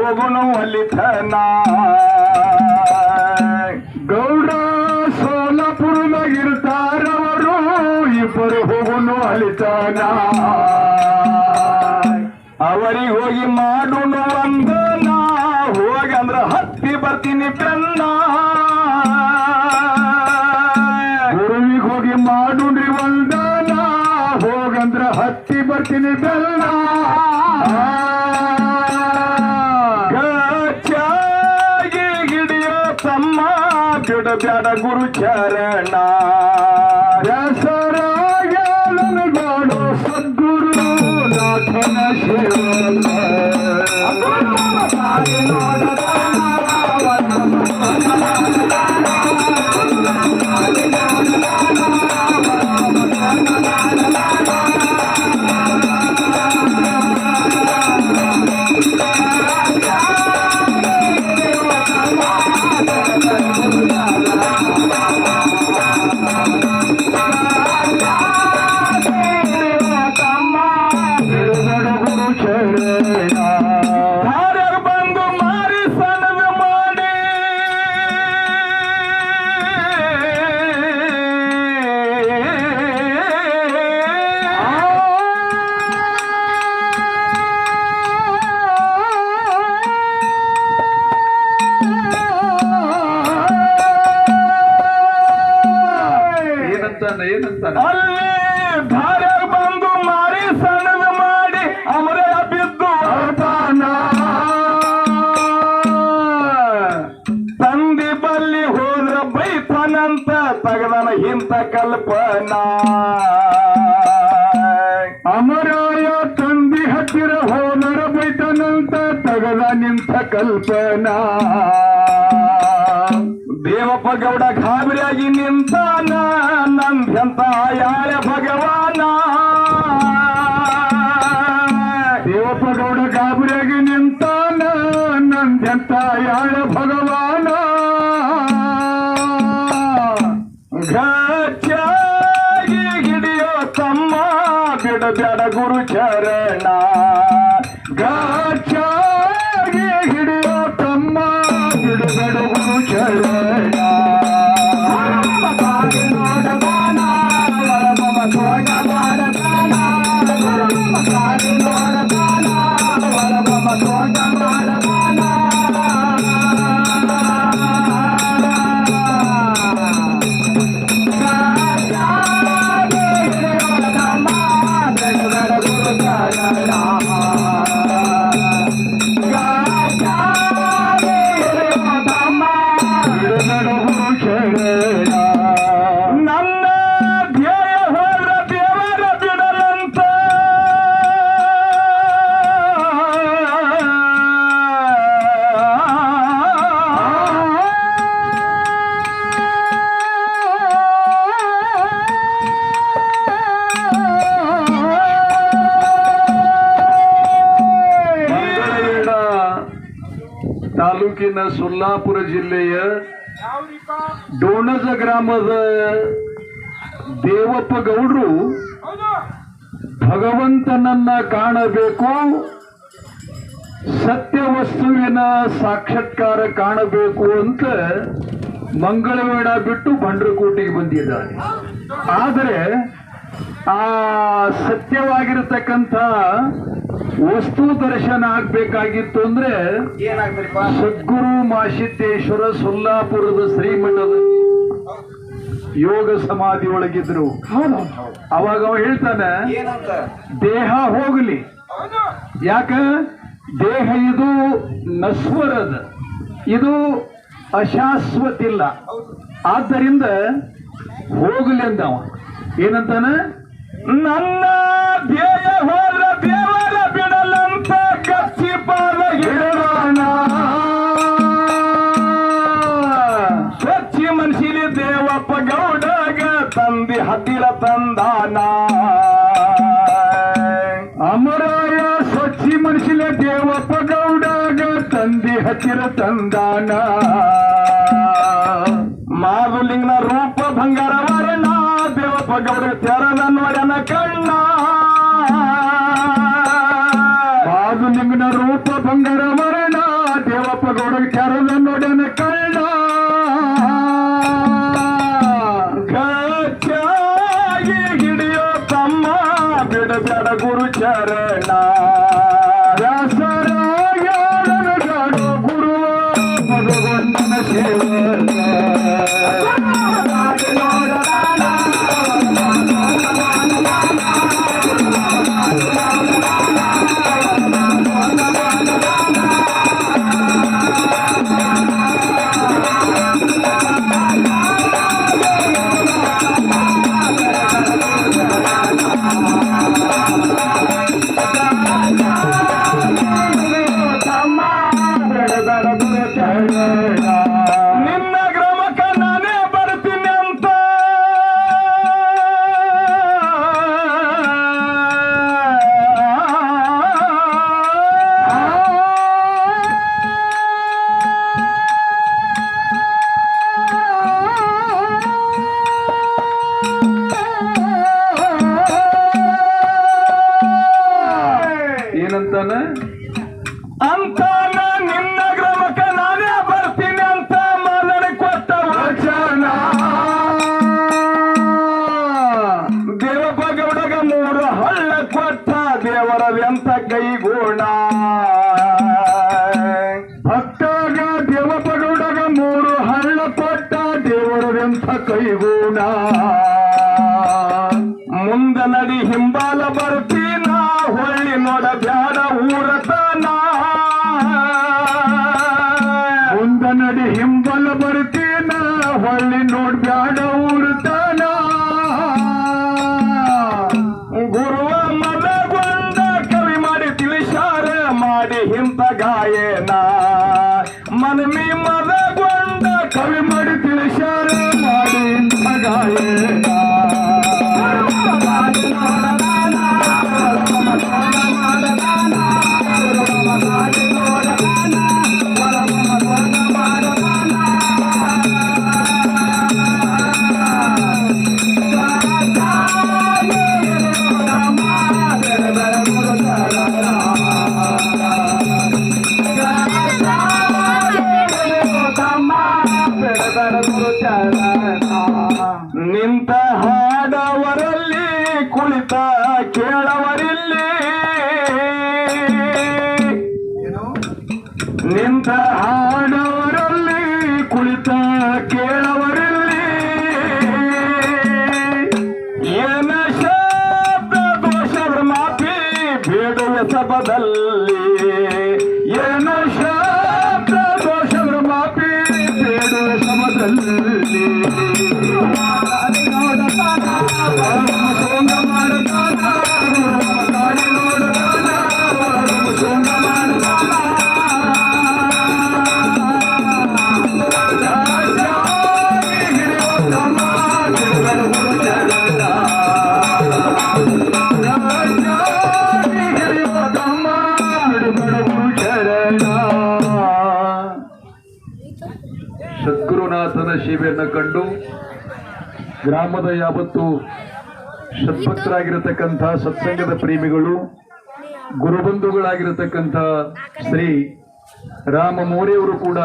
ಹೋಗುನು ಅಲ್ಲಿತನ ಗೌಡ ಸೋಲಾಪುರದಾಗಿರ್ತಾರವರು ಇಬ್ಬರು ಹೋಗುನು ಅಲ್ಲಿತನ ಅವರಿಗೆ ಹೋಗಿ ಮಾಡುನು ಒಂದನ ಹೋಗಂದ್ರ ಹತ್ತಿ ಬರ್ತೀನಿ ಬೆನ್ನ ಗುರುವಿಗೆ ಹೋಗಿ ಮಾಡುನ್ರಿ ಒಂದನ ಹೋಗಂದ್ರ ಹತ್ತಿ ಬರ್ತೀನಿ ಬೆನ್ನ ಬ್ಯಾಡ ಗುರು ಚರಣ ಹೆಸರಾಗಲನು ಗಾಡೋ ಸದ್ಗುರು ನಾಥನ ಶಿವನ ಅಲ್ಲಿ ಧಾರ ಬಂದು ಮಾರಿ ಸಣ್ಣದ ಮಾಡಿ ಅಮರ ಬಿದ್ದು ಅರ್ಧಾನ ತಂದಿ ಬಲ್ಲಿ ಹೋದ್ರ ಬೈತಾನಂತ ತಗದನ ಇಂಥ ಕಲ್ಪನಾ ಅಮರಾಯ ತಂದಿ ಹತ್ತಿರ ಹೋದರ ಬೈತಾನಂತ ತಗದ ನಿಂತ ಕಲ್ಪನಾ ದೇವಪ್ಪ ಗೌಡ ಗಾಬರಿಯಾಗಿ ನಿಂತಾನ ನಂದ್ಯಂತ ಯಾಳೆ ಭಗವಾನ ದೇವಪ್ಪ ಗೌಡ ಗಾಬರಿಯಾಗಿ ನಿಂತಾನ ನಂದ್ಯಂತ ಯಾಳೆ ಭಗವಾನ ಗಚ್ಚಾಗಿ ಹಿಡಿಯೋ ತಮ್ಮ ಬಿಡ ಬ್ಯಾಡ ಗುರು ಚರಣ ಗಚ್ಚಾಗಿ ಹಿಡಿಯೋ ತಮ್ಮ ಬಿಡ ಬ್ಯಾಡ ಗುರು ಚರಣ ತಾಲೂಕಿನ ಸೊಲ್ಲಾಪುರ ಜಿಲ್ಲೆಯ ಡೋಣಜ ಗ್ರಾಮದ ದೇವಪ್ಪ ಗೌಡ್ರು ಭಗವಂತನನ್ನ ಕಾಣಬೇಕು, ಸತ್ಯ ವಸ್ತುವಿನ ಸಾಕ್ಷಾತ್ಕಾರ ಕಾಣಬೇಕು ಅಂತ ಮಂಗಳವೇಡ ಬಿಟ್ಟು ಬಂಡ್ರಕೋಟೆಗೆ ಬಂದಿದ್ದಾರೆ. ಆದರೆ ಆ ಸತ್ಯವಾಗಿರತಕ್ಕಂಥ ವಸ್ತು ದರ್ಶನ ಆಗ್ಬೇಕಾಗಿತ್ತು ಅಂದ್ರೆ ಸದ್ಗುರು ಮಾಸಿದ್ದೇಶ್ವರ ಸೊಲ್ಲಾಪುರದ ಶ್ರೀಮಠದ ಯೋಗ ಸಮಾಧಿ ಒಳಗಿದ್ರು. ಅವಾಗ ಅವ ಹೇಳ್ತಾನೆ, ದೇಹ ಹೋಗಲಿ, ಯಾಕ ದೇಹ ಇದು ನಶ್ವರದ, ಇದು ಅಶಾಶ್ವತಿಲ್ಲ, ಆದ್ದರಿಂದ ಹೋಗಲಿ ಅಂತ. ಅವ ಏನಂತಾನ, ನನ್ನ ಧ್ಯೇಯ ಹೋದ್ರ ದೇವರ ಬಿಡಲಂತ ಕಚ್ಚಿ ಪಾದ ಹಿಡೋಣ. ಹೊಟ್ಟಿಲ ತಂದಾನ ಅಮರಾಯ ಸ್ವಚ್ಛಿ ಮನಸ್ಸಿನ ದೇವಪ್ಪ ಗೌಡಾಗ ತಂದಿ ಹಚ್ಚಿರ ತಂದಾನ ಮಾರುಲಿಂಗನ ರೂಪ ಬಂಗಾರ ವರ್ಣ ದೇವಪ್ಪ ಗೌಡ ತೆರದ ನೋಡನ ಕಣ್ಣ ಮಾರುಲಿಂಗನ ರೂಪ ಬಂಗಾರ ವರ್ಣ ದೇವಪ್ಪ ಗೌಡ ತೆರದ ನೋಡನ ಕಣ್ಣ ಗಚ್ಚಾಗಿ ಹಿಡಿಯೋ ತಮ್ಮ ಬಿಡಬೇಡ ಗುರು ಚರಣ ವ್ಯಾಸರಾಯನ ಜಾಡೋ ಗುರುವ ಭಗವಂತನ ಸೇವಕ ನಿನ್ನ ಗ್ರಾಮಕ್ಕ ನಾನೇ ಬರ್ತೀನಿ ಅಂತ ಏನಂತಾನ ಅಂತ ನಿನ್ನ ಗ್ರಾಮಕ್ಕ ನಾನೇ ಬರ್ತೀನಿ ಅಂತ ಮಾದರಿ ಕೊಟ್ಟ ವಚನ ದೇವಪ್ಪ ಗೌಡಗ 3 ಹಳ್ಳ ಕೊಟ್ಟ ದೇವರವೆಂತ ಕೈಗೋಣ ಭಕ್ತಾಗ ದೇವಪ್ಪ ಗೌಡಗ 3 ಹಳ್ಳ ಕೊಟ್ಟ ದೇವರವೆಂಥ ಕೈಗೂಣ ಮುಂದ ನಡಿ ಹಿಂಬಾಲ ಬರ್ತೀನ ಹೊಳ್ಳಿ ನೋಡ ಬ್ಯಾಡ ಊರತನ ಮುಂದ ನಡಿ ಹಿಂಬಲ ಬರ್ತೀನ ಹೊಳ್ಳಿ ನೋಡ್ಬ್ಯಾಡ ಊರ್ತಾನ ಗುರುವ ಮದಗೊಂಡ ಕವಿ ಮಾಡಿ ತಿಳಿಸಾರ ಮಾಡಿ ಹಿಂತ ಗಾಯನ ಮನಮಿ ಮದಗೊಂಡ ಕವಿ ಮಾಡಿ ತಿಳಿಸಾರ ಮಾಡಿ ಇಂಥ ಗಾಯನ ನಿಂತ ಹಾಡವರಲ್ಲಿ ಕುಳಿತ ಕೇಳವರಿಲ್ಲಿ ನಿಂತ ಹಾಡವರಲ್ಲಿ ಕುಳಿತ ಕೇಳವರಲ್ಲಿ ಏನ ಶಬ್ದ ದೋಷದ ಮಾಪಿ ಬೇಡುವ ಸಭದಲ್ಲಿ ಏನು ಶಬ್ದ ದೋಷದ ಮಾಪಿ ಬೇಡುವ ಸಮದಲ್ಲಿ ಸೋಂಗ ಮಾಡುತ್ತಾನ ಗಾಡಿ ನೋಡುತ್ತಾನ ಸೋಂಗ ಮಾಡುತ್ತಾನ ಸದ್ಗುರುನಾಥನ ಸೇವೆಯನ್ನು ಕಂಡು ಗ್ರಾಮದ ಯಾವತ್ತು ಸದ್ಭಕ್ತರಾಗಿರತಕ್ಕಂಥ ಸತ್ಸಂಗದ ಪ್ರೇಮಿಗಳು ಗುರುಬಂಧುಗಳಾಗಿರತಕ್ಕಂಥ ಶ್ರೀ ರಾಮ ಮೋರೆಯವರು ಕೂಡ